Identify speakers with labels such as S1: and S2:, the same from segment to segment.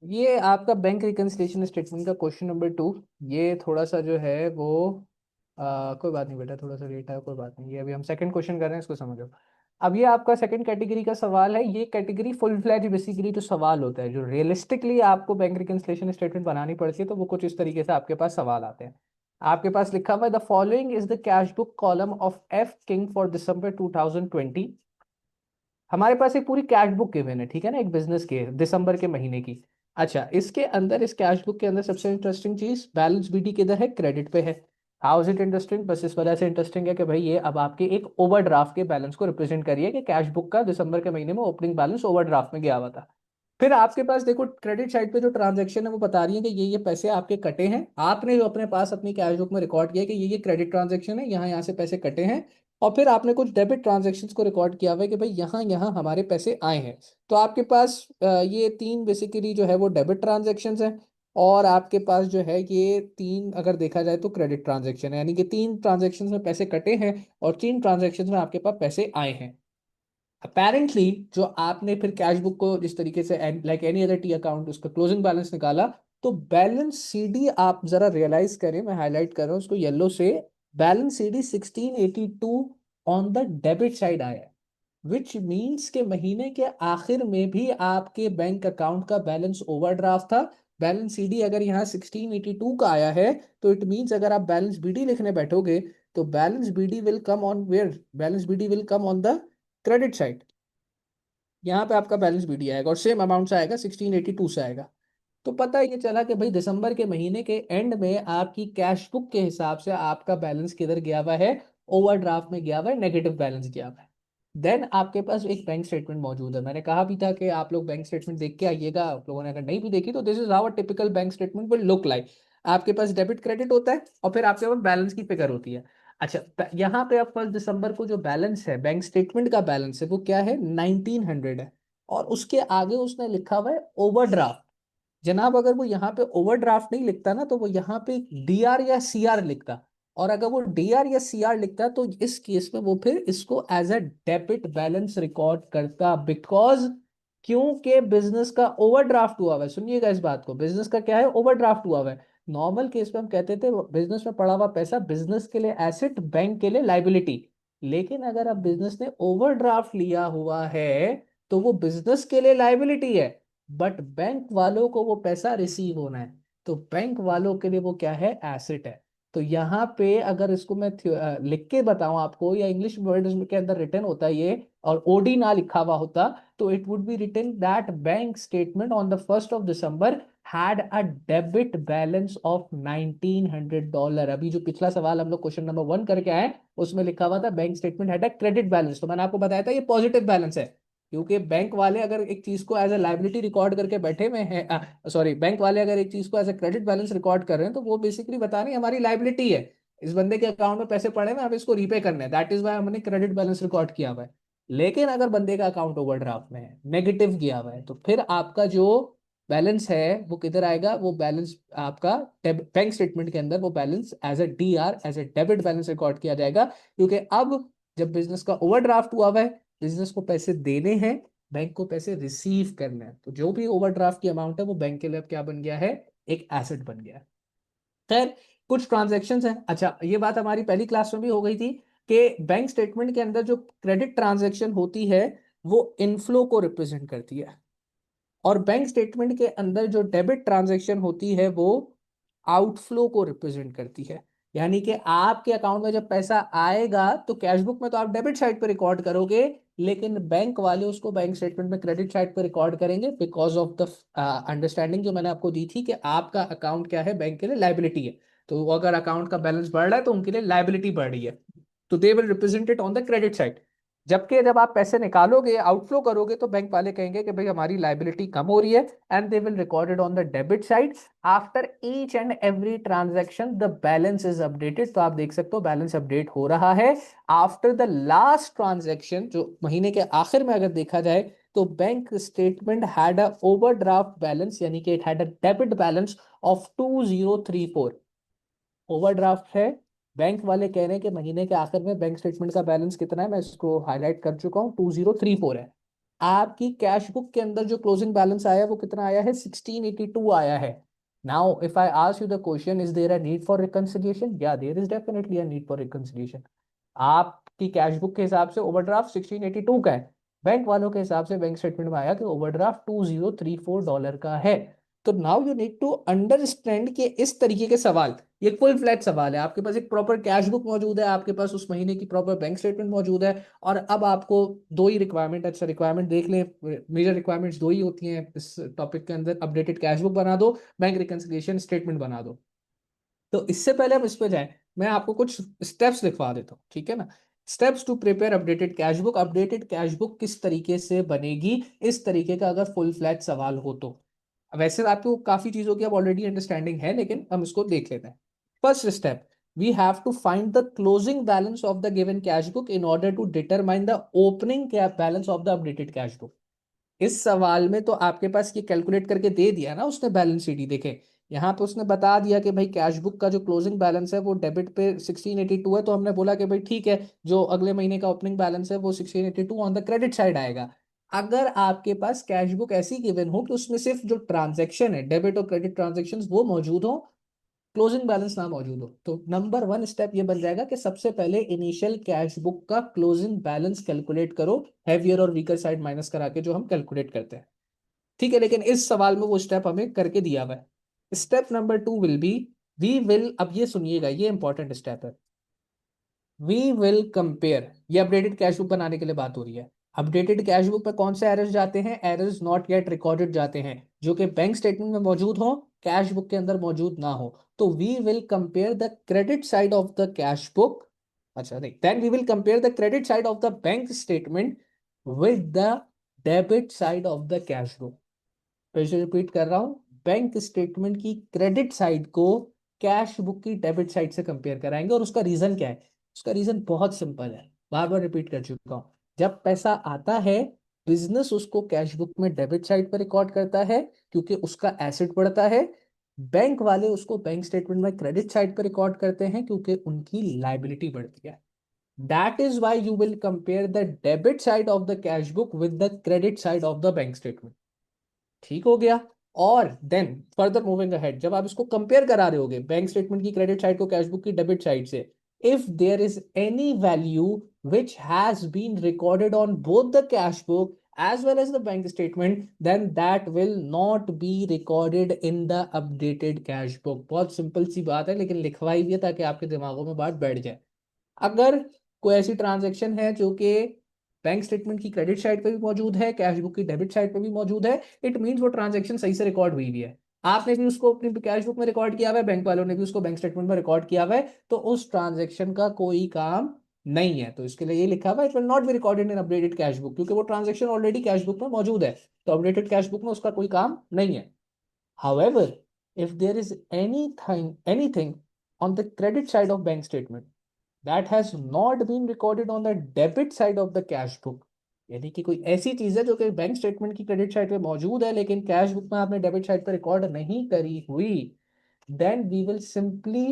S1: ये आपका bank reconciliation statement का क्वेश्चन नंबर 2। ये थोड़ा सा जो है वो कोई बात नहीं बेटा, थोड़ा सा लेट है, कोई बात नहीं। ये अभी हम सेकंड क्वेश्चन कर रहे हैं, इसको समझो। अब ये आपका सेकंड कैटेगरी का सवाल है। ये कैटेगरी फुल फ्लैज बेसिकली जो सवाल होता है, जो रियलिस्टिकली आपको बैंक रिकन्सिलिएशन स्टेटमेंट बनानी पड़ती है, तो वो कुछ इस तरीके से आपके पास सवाल आते हैं। आपके पास लिखा हुआ है, the following is the cash book column of F king for December 2020। हमारे पास एक पूरी कैश बुक गिवन है, ठीक है ना, एक बिजनेस के दिसंबर के महीने की। अच्छा, इसके अंदर, इस कैश बुक के अंदर सबसे इंटरेस्टिंग चीज बैलेंस बीडी किधर है, क्रेडिट पे है। How is it interesting? बस इस वजह से इंटरेस्टिंग है कि भाई ये अब आपके एक ओवरड्राफ्ट के बैलेंस को रिप्रेजेंट करिए कि कैश बुक का दिसंबर के महीने में ओपनिंग बैलेंस ओवरड्राफ्ट में गया हुआ था। फिर आपके पास देखो क्रेडिट साइड पे जो ट्रांजैक्शन है वो बता रही है कि ये पैसे आपके कटे हैं। आपने जो अपने पास अपनी कैश बुक में रिकॉर्ड किया कि ये क्रेडिट ट्रांजैक्शन है, यहाँ यहाँ से पैसे कटे हैं। और फिर आपने कुछ डेबिट ट्रांजैक्शंस को रिकॉर्ड किया हुआ है कि भाई यहाँ यहाँ हमारे पैसे आए हैं। तो आपके पास ये तीन बेसिकली जो है वो डेबिट ट्रांजैक्शंस हैं। और आपके पास जो है ये तीन, अगर देखा जाए तो क्रेडिट ट्रांजैक्शन है, यानी कि तीन ट्रांजैक्शंस में पैसे कटे हैं और तीन ट्रांजैक्शंस में आपके पास पैसे आए हैं। अपेरेंटली जो आपने फिर कैश बुक को जिस तरीके से like any other T account उसका क्लोजिंग बैलेंस निकाला, तो बैलेंस सीडी आप जरा रियलाइज करें, मैं हाईलाइट कर रहा हूं उसको येलो से। Balance CD 1682 on the debit side आया है, विच मीन्स के महीने के आखिर में भी आपके बैंक अकाउंट का बैलेंस ओवरड्राफ्ट था। बैलेंस सीडी अगर यहाँ 1682 का आया है, तो इट मीन्स अगर आप बैलेंस बीडी लिखने बैठोगे, तो balance BD will come on where, balance BD will come on the credit side. यहाँ पे आपका बैलेंस बीडी आएगा और सेम अमाउंट से आएगा, 1682 से आएगा। तो पता ये चला कि भाई दिसंबर के महीने के एंड में आपकी कैश बुक के हिसाब से आपका बैलेंस किधर गया हुआ है, ओवरड्राफ्ट में गया हुआ है, नेगेटिव बैलेंस गया हुआ है। देन आपके पास एक बैंक स्टेटमेंट मौजूद है। मैंने कहा भी था कि आप लोग बैंक स्टेटमेंट देख के आइएगा। आप लोगों ने अगर नहीं भी देखी तो this is how a typical bank statement will look like. आपके पास डेबिट क्रेडिट होता है और फिर आपके पास बैलेंस की फिगर होती है। अच्छा, यहाँ पे आप 1 दिसंबर को जो बैलेंस है, बैंक स्टेटमेंट का बैलेंस है, वो क्या है, 1900 है। और उसके आगे उसने लिखा हुआ है ओवरड्राफ्ट। जनाब अगर वो यहाँ पे ओवरड्राफ्ट नहीं लिखता ना, तो वो यहाँ पे डीआर या सीआर लिखता। और अगर वो डीआर या सीआर लिखता तो इस केस में वो फिर इसको as a debit balance record करता, बिकॉज क्योंकि बिजनेस का ओवरड्राफ्ट हुआ हुआ है। सुनिएगा इस बात को, बिजनेस का क्या है, ओवरड्राफ्ट हुआ हुआ है। नॉर्मल केस में हम कहते थे बिजनेस में पड़ा हुआ पैसा बिजनेस के लिए एसेट, बैंक के लिए लाइबिलिटी। लेकिन अगर अब बिजनेस ने ओवरड्राफ्ट लिया हुआ है, तो वो बिजनेस के लिए लाइबिलिटी है, बट बैंक वालों को वो पैसा रिसीव होना है। तो बैंक वालों के लिए वो क्या है, एसेट है। तो यहाँ पे अगर इसको मैं लिख के बताऊं आपको, या इंग्लिश वर्ड के अंदर रिटर्न होता है ये, और ओडी ना लिखा हुआ होता, तो it would be written that bank statement on the 1 December had a debit balance of $1900। अभी जो पिछला सवाल हम लोग क्वेश्चन नंबर 1 करके आए, उसमें लिखा हुआ था bank statement had a credit balance. तो मैंने आपको बताया था ये पॉजिटिव बैलेंस है, क्योंकि बैंक वाले अगर एक चीज को एज ए लाइबिलिटी रिकॉर्ड करके बैठे हुए हैं, सॉरी, बैंक वाले अगर एक चीज को as a credit balance record कर रहे हैं, तो वो बेसिकली बता रहे हैं हमारी लाइबिलिटी है, इस बंदे के अकाउंट में पैसे पड़े हैं, अब इसको रीपे करना है, दैट इज वाई हमने क्रेडिट बैलेंस रिकॉर्ड किया हुआ है। लेकिन अगर बंदे का अकाउंट ओवरड्राफ्ट में है, नेगेटिव गया हुआ है, तो फिर आपका जो बैलेंस है वो किधर आएगा, वो बैलेंस आपका बैंक स्टेटमेंट के अंदर वो balance as a DR, as a debit balance record किया जाएगा। क्योंकि अब जब बिजनेस का ओवरड्राफ्ट हुआ हुआ है, बिजनेस को पैसे देने हैं, बैंक को पैसे रिसीव करना है, तो जो भी ओवरड्राफ्ट की अमाउंट है वो बैंक के लिए अब क्या बन गया है, एक एसेट बन गया है। खैर, कुछ ट्रांजैक्शंस हैं। अच्छा, ये बात हमारी पहली क्लास में भी हो गई थी कि बैंक स्टेटमेंट के अंदर जो क्रेडिट ट्रांजैक्शन होती है वो इनफ्लो को रिप्रेजेंट करती है, और बैंक स्टेटमेंट के अंदर जो डेबिट ट्रांजैक्शन होती है वो आउटफ्लो को रिप्रेजेंट करती है। यानी कि आपके अकाउंट में जब पैसा आएगा तो कैश बुक में तो आप डेबिट साइड पे रिकॉर्ड करोगे, लेकिन बैंक वाले उसको बैंक स्टेटमेंट में क्रेडिट साइड पे रिकॉर्ड करेंगे, बिकॉज ऑफ द अंडरस्टैंडिंग जो मैंने आपको दी थी कि आपका अकाउंट क्या है, बैंक के लिए लाइबिलिटी है। तो अगर अकाउंट का बैलेंस बढ़ रहा है तो उनके लिए लाइबिलिटी बढ़ रही है, तो they will represent it on the credit side. जबकि जब आप पैसे निकालोगे, आउटफ्लो करोगे, तो बैंक वाले कहेंगे कि भाई हमारी लाइबिलिटी कम हो रही है, and they will record it on the debit side. After each and every transaction the balance is updated. तो आप देख सकते हो बैलेंस अपडेट हो रहा है। आफ्टर द लास्ट ट्रांजैक्शन, जो महीने के आखिर में अगर देखा जाए, तो bank statement had a overdraft balance, यानी कि it had a debit balance of 2034। Overdraft है, बैंक वाले कह रहे हैं कि महीने के आखिर में बैंक स्टेटमेंट का बैलेंस कितना है, मैं इसको हाईलाइट कर चुका हूँ, 2034 है। आपकी कैश बुक के अंदर जो क्लोजिंग बैलेंस आया वो कितना आया है, 1682 आया है. Now if I ask you the question, is there a need for reconciliation? Yeah there is definitely a need for reconciliation. आपकी कैश बुक के हिसाब से ओवरड्राफ्ट 1682 का है, बैंक वालों के हिसाब से बैंक स्टेटमेंट में आया कि ओवरड्राफ्ट $2034 का है. तो now you need to understand कि इस तरीके के सवाल, ये फुल फ्लैट सवाल है. आपके पास एक प्रॉपर कैश बुक मौजूद है, आपके पास उस महीने की प्रॉपर बैंक स्टेटमेंट मौजूद है, और अब आपको दो ही रिक्वायरमेंट, अच्छा रिक्वायरमेंट देख लें, मेजर रिक्वायरमेंट्स दो ही होती हैं इस टॉपिक के अंदर: अपडेटेड कैश बुक बना दो, बैंक रिकंसिलिएशन स्टेटमेंट बना दो. तो इससे पहले हम इस पे जाएं, मैं आपको कुछ स्टेप्स लिखवा देता हूँ, ठीक है ना. Steps to prepare updated cash book. Updated cash book किस तरीके से बनेगी, इस तरीके का अगर फुल फ्लैट सवाल हो तो. वैसे आपको काफी चीजों की अब ऑलरेडी अंडरस्टैंडिंग है, लेकिन हम इसको देख लेते हैं. First step, we have to find the closing balance of the given cash book in order to determine the opening balance of the updated cash book. इस सवाल में तो आपके पास ये कैलकुलेट करके दे दिया ना उसने बैलेंस शीट ही, देखे यहाँ पे उसने बता दिया कि भाई कैश बुक का जो क्लोजिंग बैलेंस है वो डेबिट पे 1682 है, तो हमने बोला कि भाई ठीक है, जो अगले महीने का ओपनिंग बैलेंस है वो 1682 ऑन द क्रेडिट साइड आएगा. अगर आपके पास कैश बुक ऐसी गिवन हो कि उसमें सिर्फ जो ट्रांजेक्शन है, डेबिट और क्रेडिट ट्रांजेक्शन, वो मौजूद हो, क्लोजिंग बैलेंस ना मौजूद हो, तो नंबर वन स्टेप ये बन जाएगा कि सबसे पहले इनिशियल कैश बुक का क्लोजिंग बैलेंस कैलकुलेट करो, हैवियर और वीकर साइड माइनस करा के जो हम कैलकुलेट करते हैं. ठीक है, लेकिन इस सवाल में वो स्टेप हमें करके दिया हुआ है. Step number two will be, we will, अब ये सुनिएगा, ये इंपॉर्टेंट स्टेप है. वी विल कंपेयर, ये अपडेटेड कैश बुक बनाने के लिए बात हो रही है. अपडेटेड कैश बुक पे कौन से एरर्स जाते हैं? एरर्स नॉट येट रिकॉर्डेड जाते हैं, जो कि बैंक स्टेटमेंट में मौजूद हो, कैश बुक के अंदर मौजूद ना हो. तो we will compare the credit side of the cash book, अच्छा नहीं, then we will compare the credit side of the bank statement with the debit side of the cash book. फिर से रिपीट कर रहा हूं, बैंक स्टेटमेंट की credit side को cash book की डेबिट साइड से कंपेयर कराएंगे. और उसका रीजन क्या है? उसका रीजन बहुत सिंपल है, बार बार रिपीट कर चुका हूं. जब पैसा आता है, बिजनेस उसको कैश बुक में डेबिट साइड पर रिकॉर्ड करता है क्योंकि उसका एसेट बढ़ता है. बैंक वाले उसको बैंक स्टेटमेंट में क्रेडिट साइड पर रिकॉर्ड करते हैं क्योंकि उनकी लाइबिलिटी बढ़ती है. That is why you will compare the debit side of the cash book with the credit side of the bank statement. ठीक हो गया. और देन फर्दर मूविंग अहेड, जब आप इसको कंपेयर करा रहे होगे बैंक स्टेटमेंट की क्रेडिट साइड को कैश बुक की डेबिट साइड से, if there is any value which has been recorded on both the cash book as well as the bank statement, then that will not be recorded in the updated cash book. बहुत simple सी बात है, लेकिन लिखवाई भी है ताकि आपके दिमागों में बात बैठ जाए. अगर कोई ऐसी ट्रांजैक्शन है जो कि बैंक स्टेटमेंट की क्रेडिट साइड पे भी मौजूद है, कैश बुक की डेबिट साइड पे भी मौजूद है, इट मींस वो ट्रांजैक्शन सही से रिकॉर्ड हुई भी है. आपने भी उसको अपनी कैश बुक में रिकॉर्ड किया हुआ है, बैंक वालों ने भी उसको बैंक स्टेटमेंट में रिकॉर्ड किया हुआ है, तो उस ट्रांजैक्शन का कोई काम नहीं है. तो इसके लिए ये लिखा हुआ है, it will not be recorded in updated cash book, क्योंकि वो ट्रांजैक्शन ऑलरेडी कैश बुक में मौजूद है, तो अपडेटेड कैश बुक में उसका कोई काम नहीं है. However, if there is anything on the credit side of bank statement that has not been recorded on the debit side of the cash book, यानी कि कोई ऐसी चीज है जो कि बैंक स्टेटमेंट की क्रेडिट साइड पे मौजूद है लेकिन कैश बुक में आपने डेबिट साइड पे रिकॉर्ड नहीं करी हुई, then we will simply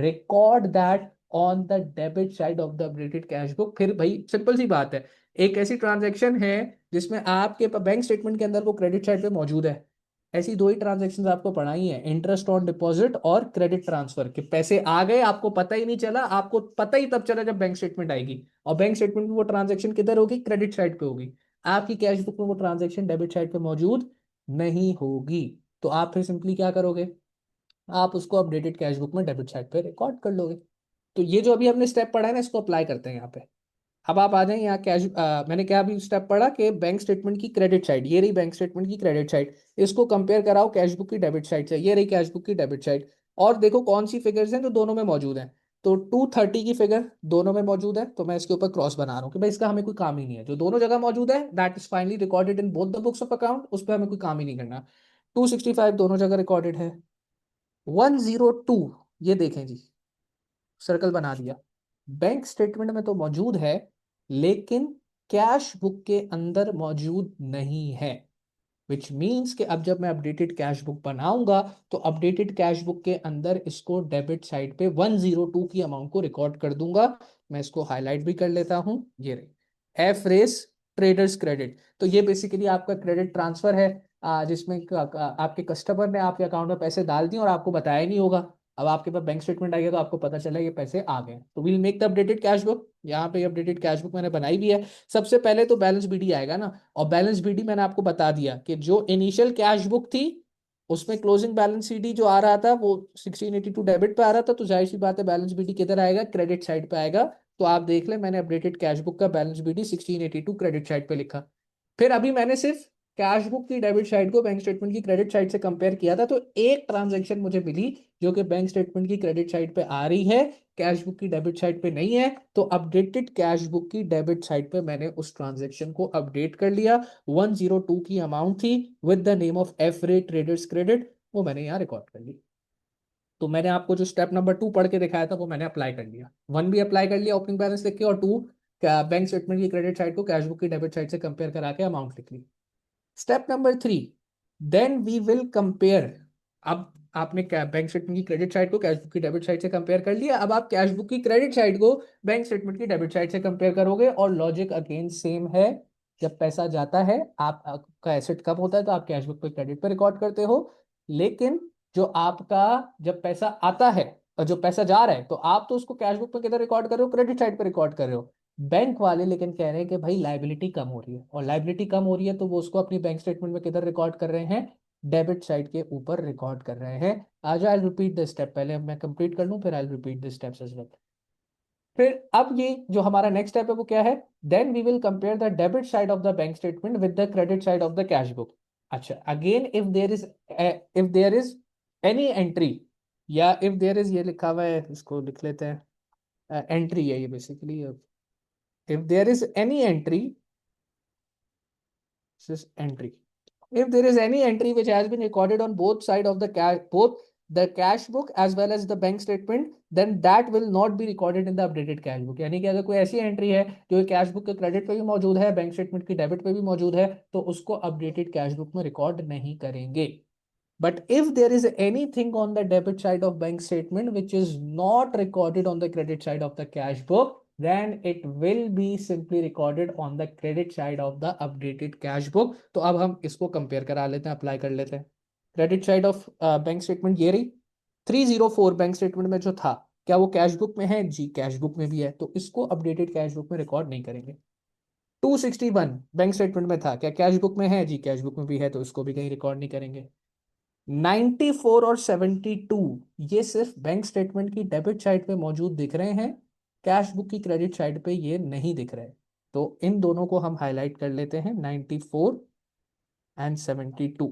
S1: record that on the debit side of the updated cash book. फिर भाई सिंपल सी बात है, एक ऐसी ट्रांजैक्शन है जिसमें आपके बैंक स्टेटमेंट के अंदर वो क्रेडिट साइड पे मौजूद है. ऐसी दो ही ट्रांजेक्शन आपको पढ़ाई है, इंटरेस्ट ऑन डिपॉजिट और क्रेडिट ट्रांसफर, के पैसे आ गए आपको पता ही नहीं चला, आपको पता ही तब चला जब बैंक स्टेटमेंट आएगी. और बैंक स्टेटमेंट में वो ट्रांजेक्शन किधर होगी? क्रेडिट साइड पे होगी. आपकी कैश बुक में वो ट्रांजेक्शन डेबिट साइड पे मौजूद नहीं होगी. तो आप फिर सिंपली क्या करोगे? आप उसको अपडेटेड कैश बुक में डेबिट साइड पे रिकॉर्ड कर लोगे. तो ये जो अभी हमने स्टेप पढ़ा है ना, इसको अप्लाई करते हैं यहाँ पे. अब आप आ जाए यहाँ मैंने क्या अभी स्टेप पढ़ा कि बैंक स्टेटमेंट की क्रेडिट साइड, ये रही बैंक स्टेटमेंट की क्रेडिट साइड, इसको कंपेयर कराओ कैश बुक की डेबिट साइड से, ये रही कैश बुक की डेबिट साइड. और देखो कौन सी फिगर्स हैं जो दोनों में मौजूद हैं. तो 230 की फिगर दोनों में मौजूद है, तो मैं इसके ऊपर क्रॉस बना रहा हूँ कि भाई इसका हमें कोई काम ही नहीं है. जो दोनों जगह मौजूद है that is finally recorded in both the books of account, उस पर हमें कोई काम ही नहीं करना. 265 दोनों जगह रिकॉर्डेड है. 102, ये देखें जी, सर्कल बना दिया, बैंक स्टेटमेंट में तो मौजूद है लेकिन कैश बुक के अंदर मौजूद नहीं है. विच मीन्स कि अब जब मैं अपडेटेड कैश बुक बनाऊंगा तो अपडेटेड कैश बुक के अंदर इसको डेबिट साइड पे 102 की अमाउंट को रिकॉर्ड कर दूंगा. मैं इसको हाईलाइट भी कर लेता हूं, ये रही एफ रेस ट्रेडर्स क्रेडिट। तो ये बेसिकली आपका क्रेडिट ट्रांसफर है, जिसमें आपके कस्टमर ने आपके अकाउंट में पैसे डाल दिए और आपको बताया नहीं होगा। अब आपके पास बैंक स्टेटमेंट आएगा तो आपको पता चला ये पैसे आ गए। तो will make the updated cash book. यहाँ पे अपडेटेड कैश बुक मैंने बनाई भी है। सबसे पहले तो बैलेंस बीडी आएगा ना, और बैलेंस बीडी मैंने आपको बता दिया कि जो इनिशियल कैश बुक थी उसमें क्लोजिंग बैलेंस सीडी जो आ रहा था वो 1682 डेबिट पे आ रहा था, तो जाहिर सी बात है बैलेंस बीडी किधर आएगा, क्रेडिट साइड पे आएगा। तो आप देख लें मैंने अपडेटेड कैश बुक का बैलेंस बीडी 1682 क्रेडिट साइड पे लिखा। फिर अभी मैंने सिर्फ कैश बुक की डेबिट साइड को बैंक स्टेटमेंट की क्रेडिट साइड से कंपेयर किया था, तो एक ट्रांजैक्शन मुझे मिली जो कि बैंक स्टेटमेंट की क्रेडिट साइड पे आ रही है, कैश बुक की डेबिट साइड पे नहीं है। तो अपडेटेड कैश बुक की डेबिट साइड पे मैंने उस ट्रांजैक्शन को अपडेट कर लिया। 102 की अमाउंट थी with the name of F रे ट्रेडर्स क्रेडिट, वो मैंने यहाँ रिकॉर्ड कर ली। तो मैंने आपको जो स्टेप नंबर 2 पढ़ के दिखाया था वो मैंने अप्लाई कर लिया। 1 भी अप्लाई कर लिया ओपनिंग बैलेंस लिख के, और 2 बैंक स्टेटमेंट की क्रेडिट साइड को कैश बुक की डेबिट साइड से कंपेयर करा के अमाउंट लिख ली। Step number 3, then we will compare. अब आपने बैंक स्टेटमेंट की क्रेडिट साइड को कैश बुक की डेबिट साइड से कंपेयर कर लिया, अब आप कैश बुक की क्रेडिट साइड को बैंक स्टेटमेंट की डेबिट साइड से कंपेयर करोगे, और लॉजिक अगेन सेम है। जब पैसा जाता है आपका एसेट कम होता है तो आप कैश बुक पे क्रेडिट पे रिकॉर्ड करते हो, लेकिन जो आपका जब पैसा आता है और जो पैसा जा रहा है तो आप तो उसको कैश बुक पे किधर रिकॉर्ड कर रहे हो, क्रेडिट साइड पे रिकॉर्ड कर रहे हो। बैंक वाले लेकिन कह रहे हैं कि भाई लाइबिलिटी कम हो रही है, और लाइबिलिटी कम हो रही है तो वो उसको अपनी बैंक स्टेटमेंट में किधर रिकॉर्ड कर रहे हैं, डेबिट साइड के ऊपर रिकॉर्ड कर रहे हैं। आज आई रिपीट द स्टेप, पहले मैं कंप्लीट कर लूं फिर I repeat the steps as well. फिर अब ये जो हमारा नेक्स्ट स्टेप है वो क्या है, then we will compare the debit side of the bank statement with the credit side of the cash book. अच्छा, again if there is any entry, या इफ देयर इज, ये लिखा हुआ है इसको लिख लेते हैं, एंट्री है ये basically. If there is any entry, this is entry. If there is any entry which has been recorded on both side of the both the cash book as well as the bank statement, then that will not be recorded in the updated cash book। यानी कि अगर कोई ऐसी entry है जो cash book के credit पे भी मौजूद है, बैंक स्टेटमेंट की डेबिट पे भी मौजूद है, तो उसको अपडेटेड कैश बुक में रिकॉर्ड नहीं करेंगे। But if there is anything on the debit side of bank statement which is not recorded on the credit side of the cash book, then it will be simply recorded on the credit side of the updated cash book। तो अब हम इसको compare करा लेते हैं, apply कर लेते हैं। Credit side of bank statement ये रही, 304 बैंक स्टेटमेंट में जो था, क्या वो कैश बुक में है? जी कैश बुक में भी है, तो इसको अपडेटेड कैश बुक में रिकॉर्ड नहीं करेंगे। 261 बैंक स्टेटमेंट में था, क्या कैश बुक में है? जी कैश बुक में भी है, तो इसको भी कहीं रिकॉर्ड नहीं करेंगे। 94 और 72 ये सिर्फ बैंक स्टेटमेंट की डेबिट साइड पे मौजूद दिख रहे हैं, कैश बुक की क्रेडिट साइड पे ये नहीं दिख रहे। तो इन दोनों को हम हाईलाइट कर लेते हैं, 94 एंड 72।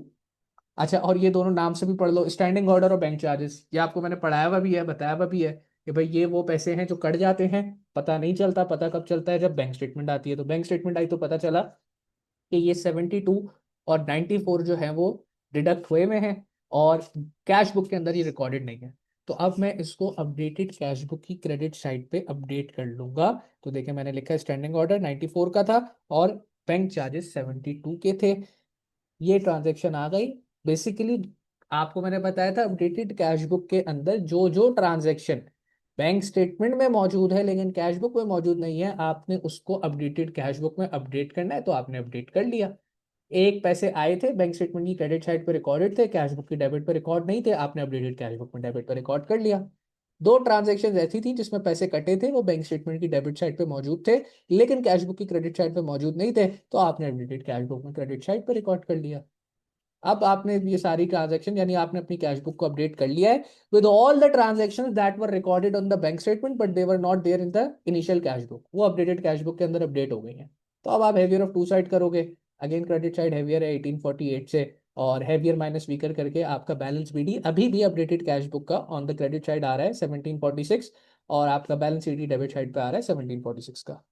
S1: अच्छा, और ये दोनों नाम से भी पढ़ लो, स्टैंडिंग ऑर्डर और बैंक चार्जेस, ये आपको मैंने पढ़ाया हुआ भी है, बताया हुआ भी है कि भाई ये वो पैसे हैं जो कट जाते हैं, पता नहीं चलता, पता कब चलता है जब बैंक स्टेटमेंट आती है। तो बैंक स्टेटमेंट आई तो पता चला कि ये 72 और 94 जो है वो डिडक्ट हुए में है, और कैश बुक के अंदर ये रिकॉर्डेड नहीं है। तो अब मैं इसको अपडेटेड कैश बुक की क्रेडिट साइड पे अपडेट कर लूंगा। तो देखिए मैंने लिखा स्टैंडिंग ऑर्डर 94 का था और बैंक चार्जेस 72 के थे, ये ट्रांजेक्शन आ गई। बेसिकली आपको मैंने बताया था अपडेटेड कैश बुक के अंदर जो जो ट्रांजेक्शन बैंक स्टेटमेंट में मौजूद है लेकिन कैश बुक में मौजूद नहीं है, आपने उसको अपडेटेड कैश बुक में अपडेट करना है, तो आपने अपडेट कर लिया। एक पैसे आए थे बैंक स्टेटमेंट की क्रेडिट साइड पे रिकॉर्डेड थे, कैश बुक की डेबिट पे रिकॉर्ड नहीं थे, आपने अपडेटेड कैश बुक में डेबिट पे रिकॉर्ड कर लिया। दो ट्रांजेक्शन ऐसी थी जिसमें पैसे कटे थे, वो बैंक स्टेटमेंट की डेबिट साइड पे मौजूद थे लेकिन कैश बुक की क्रेडिट साइड पे मौजूद नहीं थे, तो आपने अपडेटेड कैश बुक में क्रेडिट साइड पे रिकॉर्ड कर लिया। अब आपने ये सारी ट्रांजैक्शन यानी आपने अपनी कैश बुक को अपडेट कर लिया है with all the transactions that were recorded on the bank statement but they were not there in the initial cash book, वो अपडेटेड कैश बुक के अंदर अपडेट हो गई हैं। तो अब आप हैवियर ऑफ टू साइड करोगे, अगेन क्रेडिट साइड हैवियर है 1848 से, और हैवियर माइनस वीकर करके आपका बैलेंस बीडी अभी भी अपडेटेड कैश बुक का ऑन द क्रेडिट साइड आ रहा है 1746, और आपका बैलेंस सीडी डेबिट साइड पे आ रहा है 1746 का।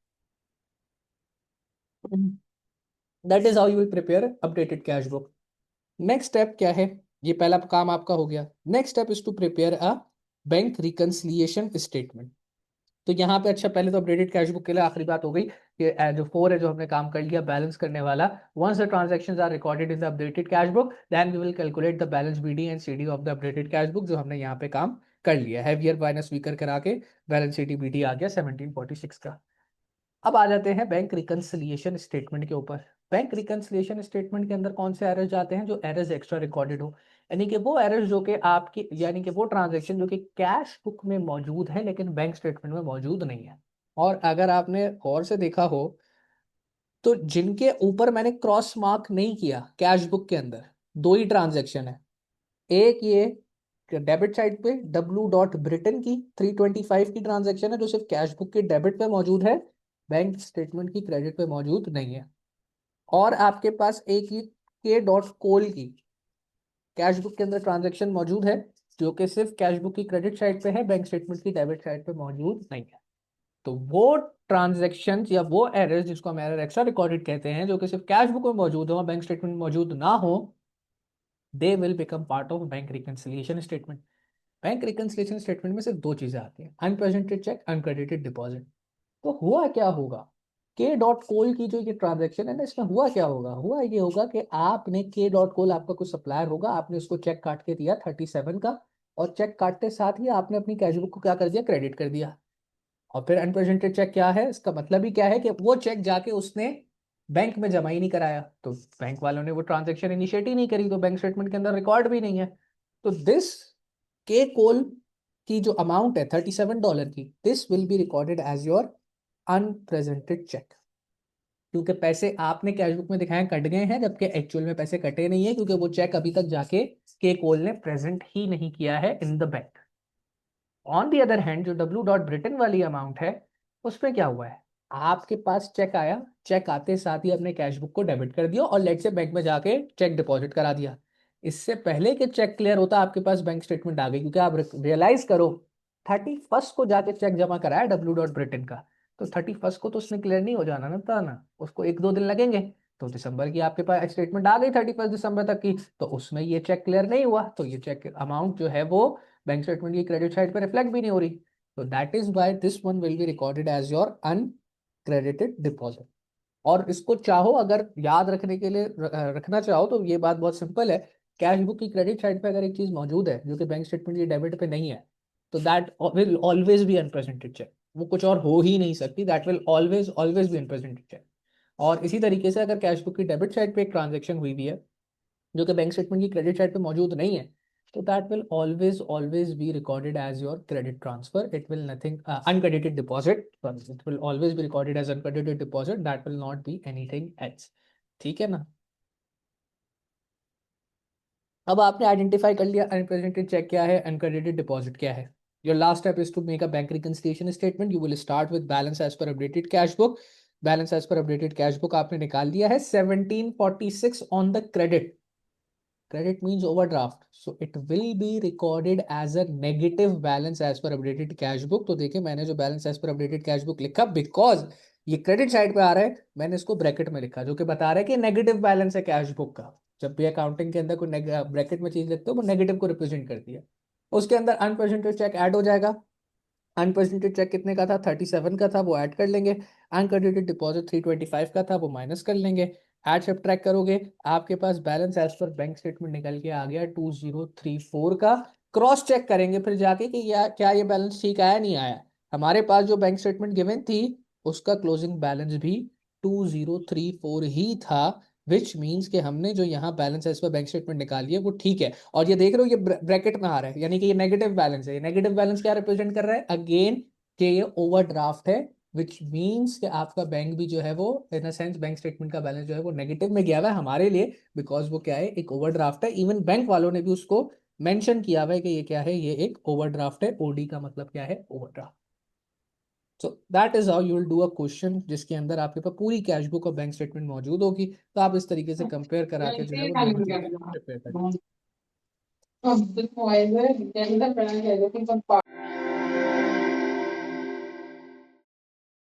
S1: That is how you will prepare updated cash book. Next step क्या है, ये पहला काम आपका हो गया। Next step is to prepare a bank reconciliation statement. तो यहाँ पे अच्छा, पहले तो अपडेटेड कैश बुक के लिए आखिरी बात हो गई कि जो 4 है जो हमने काम कर लिया बैलेंस करने वाला, once the transactions are recorded in the updated cash book then we will calculate the balance BD and CD of the updated cash book, जो हमने यहाँ पे काम कर लिया हैवियर माइनस वीकर करा के बैलेंस सीडी बीडी आ गया 1746 का। अब आ जाते हैं बैंक रिकंसिलिएशन स्टेटमेंट के ऊपर। बैंक रिकंसिलिएशन स्टेटमेंट के अंदर कौन से एरर्स जाते हैं? जो एरर्स एक्स्ट्रा रिकॉर्डेड हो, यानी कि वो एरर्स जो कि आपकी, यानी कि वो ट्रांजैक्शन जो कि कैश बुक में मौजूद है लेकिन बैंक स्टेटमेंट में मौजूद नहीं है। और अगर आपने गौर से देखा हो तो जिनके ऊपर मैंने क्रॉस मार्क नहीं किया कैश बुक के अंदर, दो ही ट्रांजैक्शन है। एक ये डेबिट साइड पे W.Britain की 325 की ट्रांजैक्शन है जो सिर्फ कैश बुक के डेबिट पे मौजूद है, बैंक स्टेटमेंट की क्रेडिट पे मौजूद नहीं है। और आपके पास एक ही K.Cole की कैश बुक के अंदर ट्रांजैक्शन मौजूद है जो कि सिर्फ कैश बुक की क्रेडिट साइड पे है, बैंक स्टेटमेंट की डेबिट साइड पे मौजूद नहीं है। तो वो ट्रांजैक्शन या वो एरर्स जिसको हम एरर एक्स्ट्रा रिकॉर्डेड कहते हैं, जो कि सिर्फ कैश बुक में मौजूद हो और बैंक स्टेटमेंट में मौजूद ना हो, they will become part of bank reconciliation statement. Bank reconciliation statement में सिर्फ दो चीजें आती हैं, अनप्रेजेंटेड चेक, अनक्रेडिटेड डिपॉजिट। तो हुआ क्या होगा? K.Cole की जो ये ट्रांजैक्शन है ना, इसमें हुआ क्या होगा? हुआ ये होगा कि आपने K.Cole, आपका कुछ सप्लायर होगा, आपने उसको चेक काट के दिया 37 का, और चेक काटते साथ ही आपने अपनी कैश बुक को क्या कर दिया? क्रेडिट कर दिया। और फिर अनप्रेजेंटेड चेक क्या है? इसका मतलब ही क्या है कि वो चेक जाके उसने बैंक में जमा ही नहीं कराया, तो बैंक वालों ने वो ट्रांजैक्शन इनिशिएट ही नहीं करी, तो बैंक स्टेटमेंट के अंदर रिकॉर्ड भी नहीं है। तो दिस K.Cole की जो अमाउंट है $37 की, this will be recorded as your unpresented cheque, क्योंकि पैसे आपने कैश बुक में दिखाए कट गए हैं जबकि एक्चुअल में पैसे कटे नहीं है, क्योंकि वो चेक अभी तक जाके K.Cole ने प्रेजेंट ही नहीं किया है in the bank. On the other hand जो W.Britain वाली अमाउंट है, उसमें क्या हुआ है? आपके पास चेक आया, चेक आते साथ ही अपने कैश बुक को डेबिट कर दिया और लेट से बैंक में जाके चेक डिपॉजिट करा दिया। इससे पहले कि चेक क्लियर होता आपके पास बैंक स्टेटमेंट आ गई, क्योंकि आप रियलाइज करो 31 को जाके चेक जमा कराया W.Britain का, तो 31 को तो उसने क्लियर नहीं हो जाना ना, था ना, उसको एक दो दिन लगेंगे। तो दिसंबर की आपके पास स्टेटमेंट आ गई 31 दिसंबर तक की, तो उसमें ये चेक क्लियर नहीं हुआ, तो ये चेक अमाउंट जो है वो बैंक स्टेटमेंट की क्रेडिट साइड पर रिफ्लेक्ट भी नहीं हो रही। तो that is why this one will be recorded as your uncredited deposit. और इसको चाहो अगर याद रखने के लिए रखना चाहो तो ये बात बहुत सिंपल है। कैश बुक की क्रेडिट साइड पे अगर एक चीज मौजूद है जो कि बैंक स्टेटमेंट की डेबिट पे नहीं है, तो that will always be unpresented cheque. वो कुछ और हो ही नहीं सकती, that will always always be unpresented cheque. और इसी तरीके से अगर कैश बुक की डेबिट साइड पे एक ट्रांजेक्शन हुई भी है जो कि बैंक स्टेटमेंट की क्रेडिट साइड पे मौजूद नहीं है, तो that will always always be recorded as your credit transfer, it will nothing uncredited deposit, it will always be recorded as uncredited deposit, that will not be anything else. ठीक है ना? अब आपने आइडेंटिफाई कर लिया अनप्रेजेंटेड चेक क्या है, uncredited deposit क्या है। Your last step is to make a bank reconciliation statement. You will start with balance as per updated cash book. Balance as per updated cash book आपने निकाल दिया है 1746 on the credit. Credit means overdraft, so it will be recorded as a negative balance as per updated cash book। तो देखिए मैंने जो balance as per updated cash book लिखा, because ये क्रेडिट साइड पे आ रहा है, मैंने इसको ब्रैकेट में लिखा जो कि बता रहा है कि नेगेटिव बैलेंस है कैश बुक का। जब भी अकाउंटिंग के अंदर कोई ब्रैकेट में चीज लिखते हो वो नेगेटिव को रिप्रेजेंट करती है। उसके अंदर अनप्रेजेंटेड चेक ऐड हो जाएगा। अनप्रेजेंटेड चेक कितने का था? 37 का था, वो ऐड कर लेंगे। अनक्रेडिटेड डिपॉजिट 325 का था, वो माइनस कर लेंगे। ऐड सब ट्रैक करोगे, आपके पास balance as per bank statement निकल के आ गया 2034 का। क्रॉस चेक करेंगे फिर जाके कि क्या ये बैलेंस ठीक आया नहीं आया। हमारे पास जो बैंक स्टेटमेंट गिवन थी उसका क्लोजिंग बैलेंस भी 2034 ही था, विच मीन्स कि हमने जो यहाँ balance as per bank statement निकाली है वो ठीक है। और ये देख रहे हो ये ब्रैकेट में आ रहा है, यानी कि ये नेगेटिव बैलेंस है। ये नेगेटिव बैलेंस क्या रिप्रेजेंट कर रहा है? अगेन कि ये ओवरड्राफ्ट है, विच मीन्स कि आपका बैंक भी जो है वो इन अ सेंस बैंक स्टेटमेंट का बैलेंस जो है वो नेगेटिव में गया हुआ है हमारे लिए, बिकॉज वो क्या है? एक ओवरड्राफ्ट है। इवन बैंक वालों ने भी उसको मेंशन किया हुआ है कि ये क्या है? ये एक ओवरड्राफ्ट है। ओडी का मतलब क्या है? Overdraft. So that is how you will do a question जिसके अंदर आपके पास पूरी कैश बुक और बैंक स्टेटमेंट मौजूद होगी। तो आप इस तरीके से कंपेयर करा के जो है वो दोनों चीजें प्रिपेयर करें।